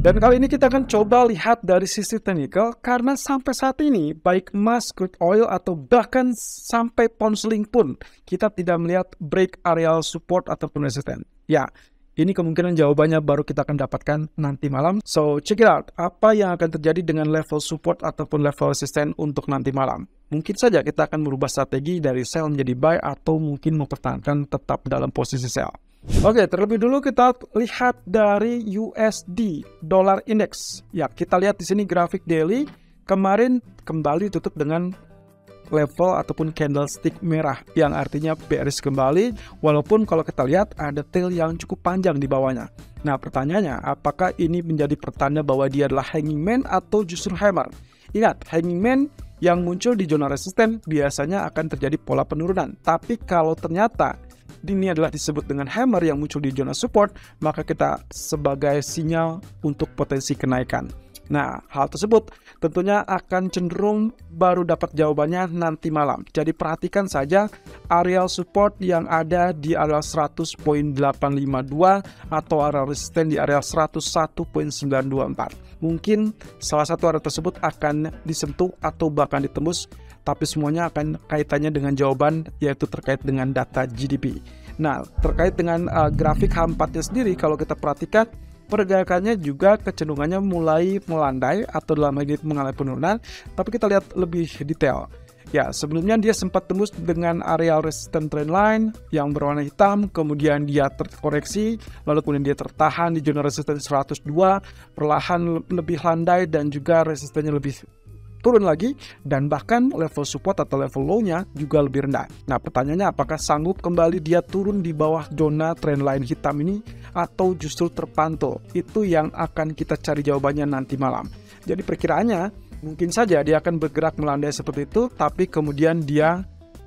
Dan kali ini kita akan coba lihat dari sisi teknikal, karena sampai saat ini baik emas, crude oil, atau bahkan sampai pound sterling pun kita tidak melihat break areal support ataupun resisten. Ya, ini kemungkinan jawabannya baru kita akan dapatkan nanti malam. So, check it out. Apa yang akan terjadi dengan level support ataupun level resisten untuk nanti malam? Mungkin saja kita akan merubah strategi dari sell menjadi buy atau mungkin mempertahankan tetap dalam posisi sell. Oke, terlebih dulu kita lihat dari USD Dollar Index. Ya, kita lihat di sini grafik daily kemarin kembali tutup dengan level ataupun candlestick merah yang artinya bearish kembali, walaupun kalau kita lihat ada tail yang cukup panjang di bawahnya. Nah, pertanyaannya, apakah ini menjadi pertanda bahwa dia adalah hanging man atau justru hammer? Ingat, hanging man yang muncul di zona resisten biasanya akan terjadi pola penurunan. Tapi kalau ternyata ini adalah disebut dengan hammer yang muncul di zona support, maka kita sebagai sinyal untuk potensi kenaikan. Nah, hal tersebut tentunya akan cenderung baru dapat jawabannya nanti malam. Jadi perhatikan saja areal support yang ada di area 100.852 atau area resisten di area 101.924. Mungkin salah satu area tersebut akan disentuh atau bahkan ditembus, tapi semuanya akan kaitannya dengan jawaban, yaitu terkait dengan data GDP. Nah, terkait dengan grafik H4-nya sendiri, kalau kita perhatikan, pergerakannya juga kecenderungannya mulai melandai atau dalam hal ini mengalami penurunan, tapi kita lihat lebih detail. Ya, sebelumnya dia sempat tembus dengan area resistance trendline yang berwarna hitam, kemudian dia terkoreksi, lalu kemudian dia tertahan di zona resistance 102, perlahan lebih landai dan juga resistennya lebih turun lagi, dan bahkan level support atau level low-nya juga lebih rendah. Nah, pertanyaannya apakah sanggup kembali dia turun di bawah zona trendline hitam ini atau justru terpantau? Itu yang akan kita cari jawabannya nanti malam. Jadi perkiraannya mungkin saja dia akan bergerak melandai seperti itu, tapi kemudian dia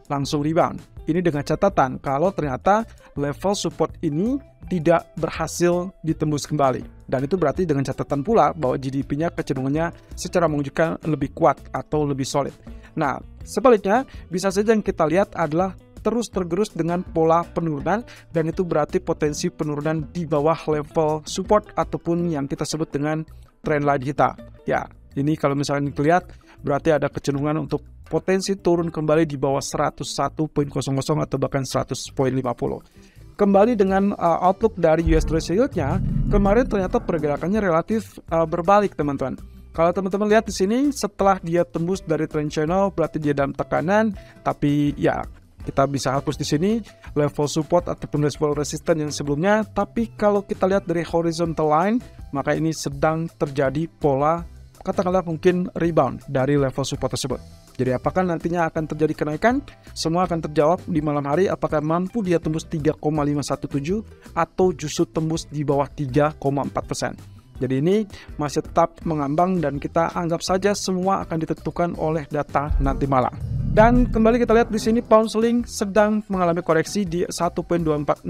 langsung rebound. Ini dengan catatan kalau ternyata level support ini tidak berhasil ditembus kembali. Dan itu berarti dengan catatan pula bahwa GDP-nya kecenderungannya secara menunjukkan lebih kuat atau lebih solid. Nah, sebaliknya bisa saja yang kita lihat adalah terus tergerus dengan pola penurunan, dan itu berarti potensi penurunan di bawah level support ataupun yang kita sebut dengan trendline kita. Ya, ini kalau misalnya dilihat berarti ada kecenderungan untuk potensi turun kembali di bawah 101.00 atau bahkan 100.50. Kembali dengan outlook dari US Treasury Yield-nya, kemarin ternyata pergerakannya relatif berbalik, teman-teman. Kalau teman-teman lihat di sini, setelah dia tembus dari trend channel, berarti dia dalam tekanan, tapi ya kita bisa hapus di sini level support ataupun level resistance yang sebelumnya. Tapi kalau kita lihat dari horizontal line, maka ini sedang terjadi pola, katakanlah mungkin rebound dari level support tersebut. Jadi apakah nantinya akan terjadi kenaikan? Semua akan terjawab di malam hari. Apakah mampu dia tembus 3,517 atau justru tembus di bawah 3,4%. Jadi ini masih tetap mengambang dan kita anggap saja semua akan ditentukan oleh data nanti malam. Dan kembali kita lihat di sini pound sterling sedang mengalami koreksi di 1.2465.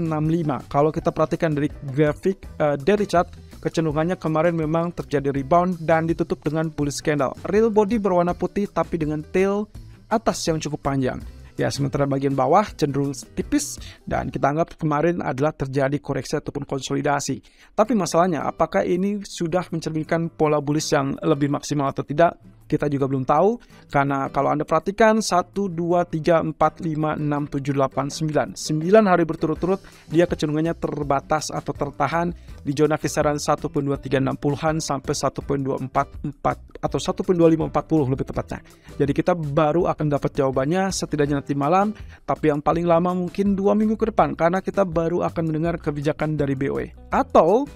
Kalau kita perhatikan dari grafik daily chart, kecenderungannya kemarin memang terjadi rebound dan ditutup dengan bullish candle. Real body berwarna putih tapi dengan tail atas yang cukup panjang. Ya, sementara bagian bawah cenderung tipis dan kita anggap kemarin adalah terjadi koreksi ataupun konsolidasi. Tapi masalahnya, apakah ini sudah mencerminkan pola bullish yang lebih maksimal atau tidak? Kita juga belum tahu, karena kalau Anda perhatikan 1, 2, 3, 4, 5, 6, 7, 8, 9 hari berturut-turut dia kecenderungannya terbatas atau tertahan di zona kisaran 1.2360-an sampai 1.244 atau 1.2540 lebih tepatnya. Jadi kita baru akan dapat jawabannya setidaknya nanti malam, tapi yang paling lama mungkin 2 minggu ke depan, karena kita baru akan mendengar kebijakan dari BOE. Atau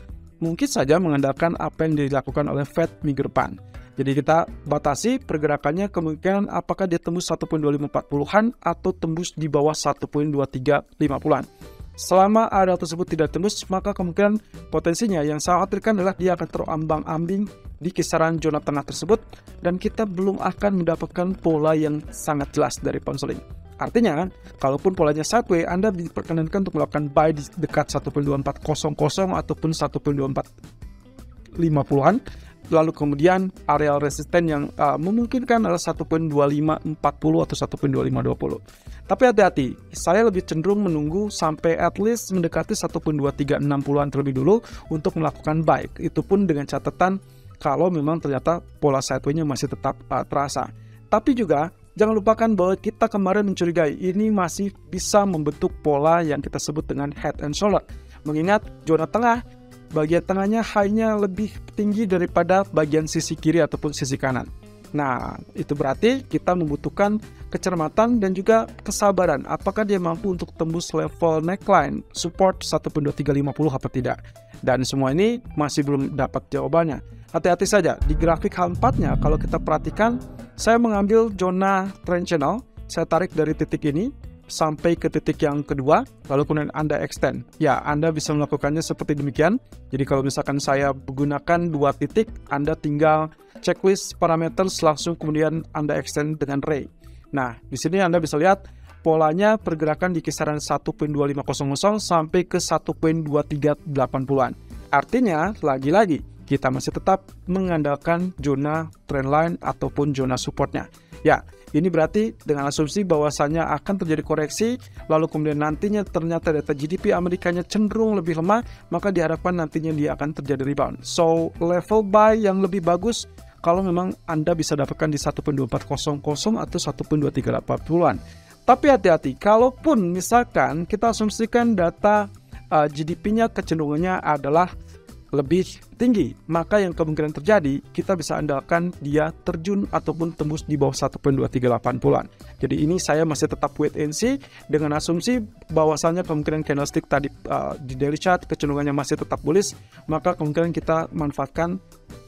mungkin saja mengandalkan apa yang dilakukan oleh Fed minggu depan. Jadi kita batasi pergerakannya kemungkinan apakah dia tembus 1.2540-an atau tembus di bawah 1.2350-an. Selama area tersebut tidak tembus, maka kemungkinan potensinya yang saya khawatirkan adalah dia akan terombang-ambing di kisaran zona tengah tersebut, dan kita belum akan mendapatkan pola yang sangat jelas dari pound sterling. Artinya, kalaupun polanya sideways, Anda diperkenankan untuk melakukan buy di dekat 1.2400 ataupun 1.2450-an. lalu kemudian area resisten yang memungkinkan adalah 1.2540 atau 1.2520. Tapi hati-hati, saya lebih cenderung menunggu sampai at least mendekati 1.2360-an terlebih dulu untuk melakukan buy. Itu pun dengan catatan kalau memang ternyata pola sideways-nya masih tetap terasa. Tapi juga jangan lupakan bahwa kita kemarin mencurigai ini masih bisa membentuk pola yang kita sebut dengan head and shoulder. Mengingat zona tengah, bagian tengahnya high-nya lebih tinggi daripada bagian sisi kiri ataupun sisi kanan. Nah, itu berarti kita membutuhkan kecermatan dan juga kesabaran. Apakah dia mampu untuk tembus level neckline, support 1.2350 apa tidak? Dan semua ini masih belum dapat jawabannya. Hati-hati saja, di grafik H4-nya kalau kita perhatikan, saya mengambil zona trend channel, saya tarik dari titik ini sampai ke titik yang kedua, lalu kemudian Anda extend. Ya, Anda bisa melakukannya seperti demikian. Jadi kalau misalkan saya menggunakan 2 titik, Anda tinggal checklist parameter langsung kemudian Anda extend dengan ray. Nah, di sini Anda bisa lihat polanya pergerakan di kisaran 1.2500 sampai ke 1.2380-an. Artinya, lagi-lagi kita masih tetap mengandalkan zona trendline ataupun zona supportnya. Ya, ini berarti dengan asumsi bahwasannya akan terjadi koreksi, lalu kemudian nantinya ternyata data GDP Amerikanya cenderung lebih lemah, maka diharapkan nantinya dia akan terjadi rebound. So, level buy yang lebih bagus kalau memang Anda bisa dapatkan di 1.2400 atau 1.2380-an. Tapi hati-hati, kalaupun misalkan kita asumsikan data GDP-nya kecenderungannya adalah lebih tinggi, maka yang kemungkinan terjadi kita bisa andalkan dia terjun ataupun tembus di bawah 1.2380-an. Jadi ini saya masih tetap wait and see dengan asumsi bahwasannya kemungkinan candlestick tadi di daily chart kecenderungannya masih tetap bullish, maka kemungkinan kita manfaatkan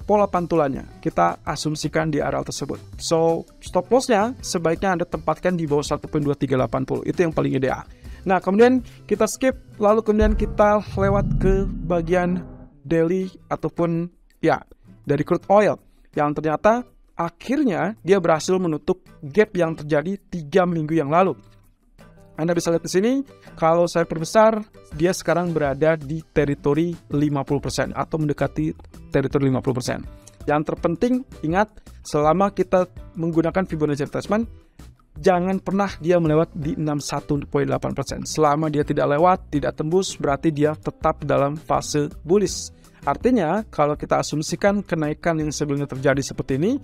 pola pantulannya, kita asumsikan di area tersebut. So, stop loss-nya sebaiknya Anda tempatkan di bawah 1.2380, itu yang paling ideal. Nah, kemudian kita skip, lalu kemudian kita lewat ke bagian daily ataupun ya dari crude oil yang ternyata akhirnya dia berhasil menutup gap yang terjadi 3 minggu yang lalu. Anda bisa lihat di sini, kalau saya perbesar, dia sekarang berada di teritori 50% atau mendekati teritori 50%. Yang terpenting, ingat, selama kita menggunakan Fibonacci retracement, jangan pernah dia melewat di 61.8%. Selama dia tidak lewat, tidak tembus, berarti dia tetap dalam fase bullish. Artinya, kalau kita asumsikan kenaikan yang sebelumnya terjadi seperti ini,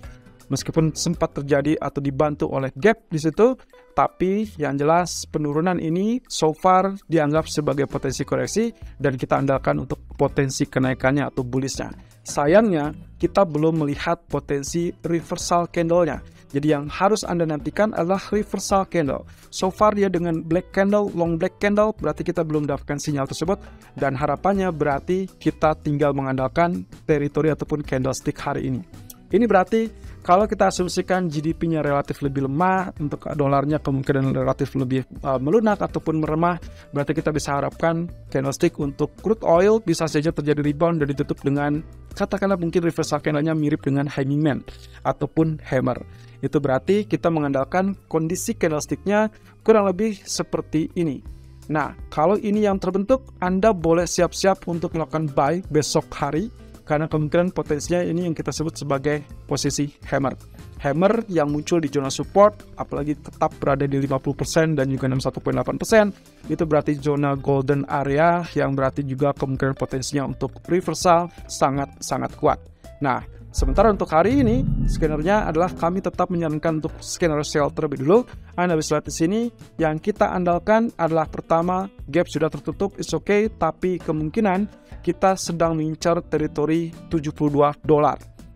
meskipun sempat terjadi atau dibantu oleh gap di situ, tapi yang jelas penurunan ini so far dianggap sebagai potensi koreksi dan kita andalkan untuk potensi kenaikannya atau bullishnya. Sayangnya, kita belum melihat potensi reversal candle-nya. Jadi yang harus Anda nantikan adalah reversal candle. So far dia dengan black candle, long black candle, berarti kita belum mendapatkan sinyal tersebut. Dan harapannya berarti kita tinggal mengandalkan teritori ataupun candlestick hari ini. Ini berarti kalau kita asumsikan GDP-nya relatif lebih lemah, untuk dolarnya kemungkinan relatif lebih melunak ataupun meremah, berarti kita bisa harapkan candlestick untuk crude oil bisa saja terjadi rebound dan ditutup dengan katakanlah mungkin reversal candle-nya mirip dengan hanging man ataupun hammer. Itu berarti kita mengandalkan kondisi candlestick-nya kurang lebih seperti ini. Nah, kalau ini yang terbentuk, Anda boleh siap-siap untuk melakukan buy besok hari, karena kemungkinan potensinya ini yang kita sebut sebagai posisi hammer. Hammer yang muncul di zona support, apalagi tetap berada di 50% dan juga 61.8%, itu berarti zona golden area yang berarti juga kemungkinan potensinya untuk reversal sangat-sangat kuat. Nah, sementara untuk hari ini, skenario-nya adalah kami tetap menyarankan untuk skenario sell terlebih dulu. Anda bisa lihat di sini, yang kita andalkan adalah pertama, gap sudah tertutup, it's okay, tapi kemungkinan kita sedang mengincar teritori $72.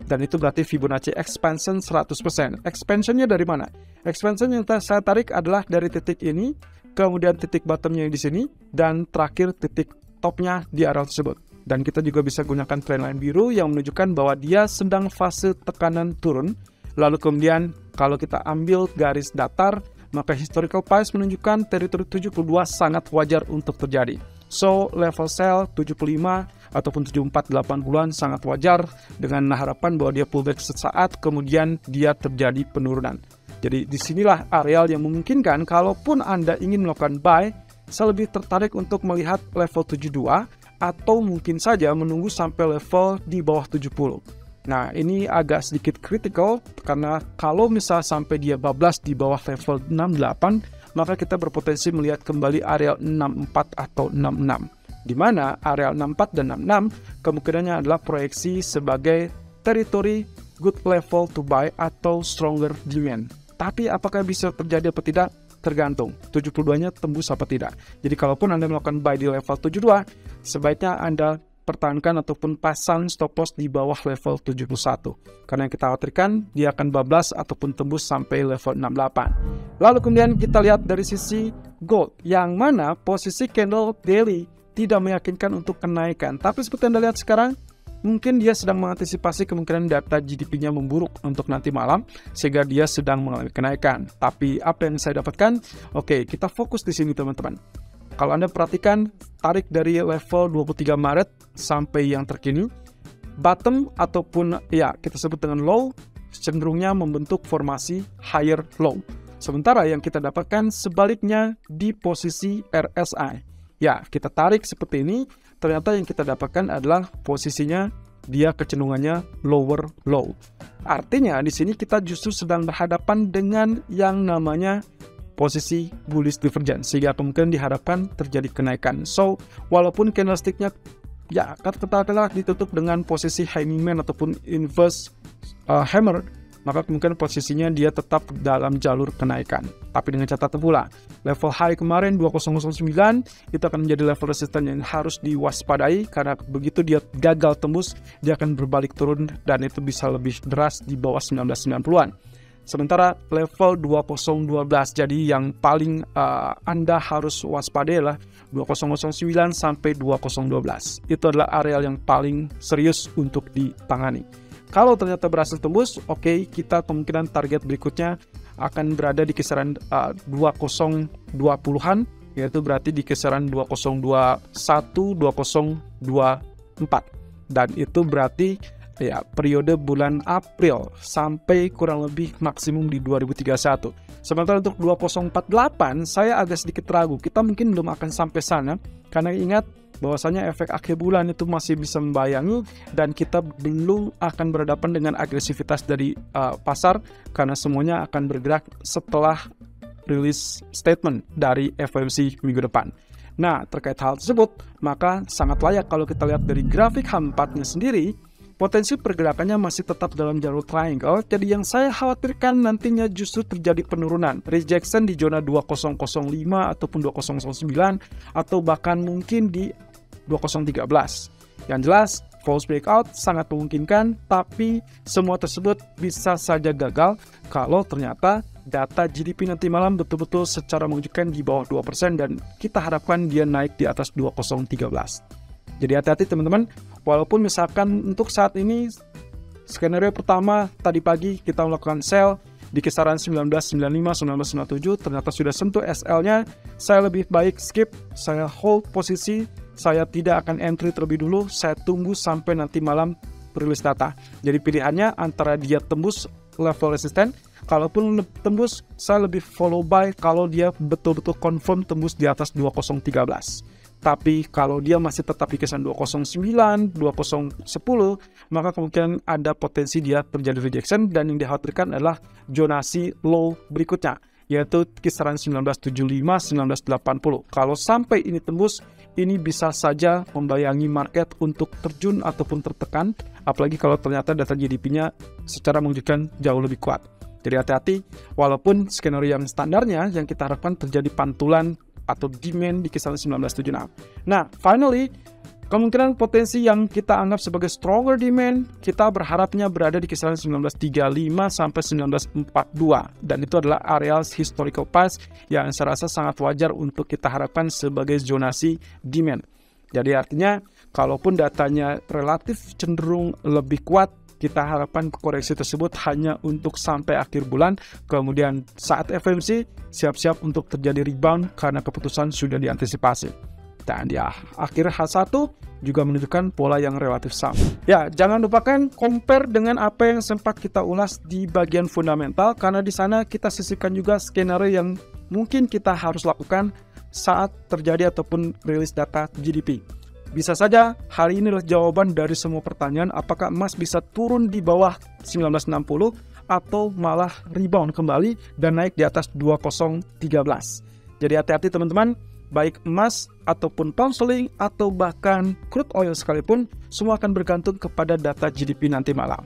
Dan itu berarti Fibonacci expansion 100%. Expansionnya dari mana? Expansion yang saya tarik adalah dari titik ini, kemudian titik bottomnya di sini, dan terakhir titik topnya di area tersebut. Dan kita juga bisa gunakan trendline biru yang menunjukkan bahwa dia sedang fase tekanan turun. Lalu kemudian kalau kita ambil garis datar, maka historical price menunjukkan teritori 72 sangat wajar untuk terjadi. So, level sell 75 ataupun 74-80-an sangat wajar dengan harapan bahwa dia pullback sesaat, kemudian dia terjadi penurunan. Jadi disinilah areal yang memungkinkan kalaupun Anda ingin melakukan buy, saya lebih tertarik untuk melihat level 72 atau mungkin saja menunggu sampai level di bawah 70. Nah, ini agak sedikit kritikal karena kalau misal sampai dia bablas di bawah level 68, maka kita berpotensi melihat kembali area 64 atau 66. Di mana area 64 dan 66 kemungkinannya adalah proyeksi sebagai teritori good level to buy atau stronger demand. Tapi apakah bisa terjadi atau tidak? Tergantung 72-nya tembus apa tidak. Jadi kalaupun Anda melakukan buy di level 72, sebaiknya Anda pertahankan ataupun pasang stop loss di bawah level 71. Karena yang kita khawatirkan dia akan bablas ataupun tembus sampai level 68. Lalu kemudian kita lihat dari sisi gold, yang mana posisi candle daily tidak meyakinkan untuk kenaikan. Tapi seperti Anda lihat sekarang, mungkin dia sedang mengantisipasi kemungkinan data GDP-nya memburuk untuk nanti malam, sehingga dia sedang mengalami kenaikan. Tapi apa yang saya dapatkan? Oke, kita fokus di sini teman-teman. Kalau Anda perhatikan, tarik dari level 23 Maret sampai yang terkini, bottom ataupun ya kita sebut dengan low, cenderungnya membentuk formasi higher low. Sementara yang kita dapatkan sebaliknya di posisi RSI. Ya, kita tarik seperti ini, ternyata yang kita dapatkan adalah posisinya dia kecenderungannya lower low. Artinya di sini kita justru sedang berhadapan dengan yang namanya posisi bullish divergence, sehingga kemungkinan diharapkan terjadi kenaikan. So, walaupun candlestick-nya ya katakanlah ditutup dengan posisi hangman ataupun inverse hammer, maka kemungkinan posisinya dia tetap dalam jalur kenaikan. Tapi dengan catatan pula, level high kemarin 2009 itu akan menjadi level resisten yang harus diwaspadai, karena begitu dia gagal tembus, dia akan berbalik turun dan itu bisa lebih deras di bawah 1990-an. Sementara level 2012, jadi yang paling Anda harus waspadai adalah 2009 sampai 2012. Itu adalah area yang paling serius untuk ditangani. Kalau ternyata berhasil tembus, oke, kita kemungkinan target berikutnya akan berada di kisaran 2020-an, yaitu berarti di kisaran 2021, 2024. Dan itu berarti ya periode bulan April sampai kurang lebih maksimum di 2031. Sementara untuk 2048, saya agak sedikit ragu. Kita mungkin belum akan sampai sana, karena ingat bahwasanya efek akhir bulan itu masih bisa membayangi dan kita belum akan berhadapan dengan agresivitas dari pasar, karena semuanya akan bergerak setelah rilis statement dari FOMC minggu depan. Nah, terkait hal tersebut, maka sangat layak kalau kita lihat dari grafik H4-nya sendiri, potensi pergerakannya masih tetap dalam jalur triangle. Jadi yang saya khawatirkan nantinya justru terjadi penurunan, rejection di zona 2005 ataupun 2009 atau bahkan mungkin di 2013. Yang jelas, false breakout sangat memungkinkan, tapi semua tersebut bisa saja gagal kalau ternyata data GDP nanti malam betul-betul secara mengejutkan di bawah 2% dan kita harapkan dia naik di atas 2013. Jadi hati-hati teman-teman, walaupun misalkan untuk saat ini skenario pertama tadi pagi kita melakukan sell di kisaran 1995-1997, ternyata sudah sentuh SL-nya, saya lebih baik skip, saya hold posisi, saya tidak akan entry terlebih dulu, saya tunggu sampai nanti malam rilis data. Jadi pilihannya antara dia tembus level resisten, kalaupun tembus, saya lebih follow buy kalau dia betul-betul confirm tembus di atas 2013. Tapi kalau dia masih tetap di kisaran 209, 2010, maka kemungkinan ada potensi dia terjadi rejection dan yang dikhawatirkan adalah zonasi low berikutnya, yaitu kisaran 1975, 1980. Kalau sampai ini tembus, ini bisa saja membayangi market untuk terjun ataupun tertekan, apalagi kalau ternyata data GDP-nya secara mengejutkan jauh lebih kuat. Jadi hati-hati, walaupun skenario yang standarnya yang kita harapkan terjadi pantulan atau demand di kisaran 1976. Nah, finally, kemungkinan potensi yang kita anggap sebagai stronger demand, kita berharapnya berada di kisaran 1935 sampai 1942. Dan itu adalah area historical price yang saya rasa sangat wajar untuk kita harapkan sebagai zonasi demand. Jadi artinya, kalaupun datanya relatif cenderung lebih kuat, kita harapkan koreksi tersebut hanya untuk sampai akhir bulan, kemudian saat FOMC siap-siap untuk terjadi rebound karena keputusan sudah diantisipasi. Dan di akhir H1 juga menunjukkan pola yang relatif sama. Ya, jangan lupakan compare dengan apa yang sempat kita ulas di bagian fundamental, karena di sana kita sisipkan juga skenario yang mungkin kita harus lakukan saat terjadi ataupun rilis data GDP. Bisa saja hari ini adalah jawaban dari semua pertanyaan, apakah emas bisa turun di bawah 1960 atau malah rebound kembali dan naik di atas 2013. Jadi hati-hati teman-teman, baik emas ataupun pound sterling atau bahkan crude oil sekalipun, semua akan bergantung kepada data GDP nanti malam.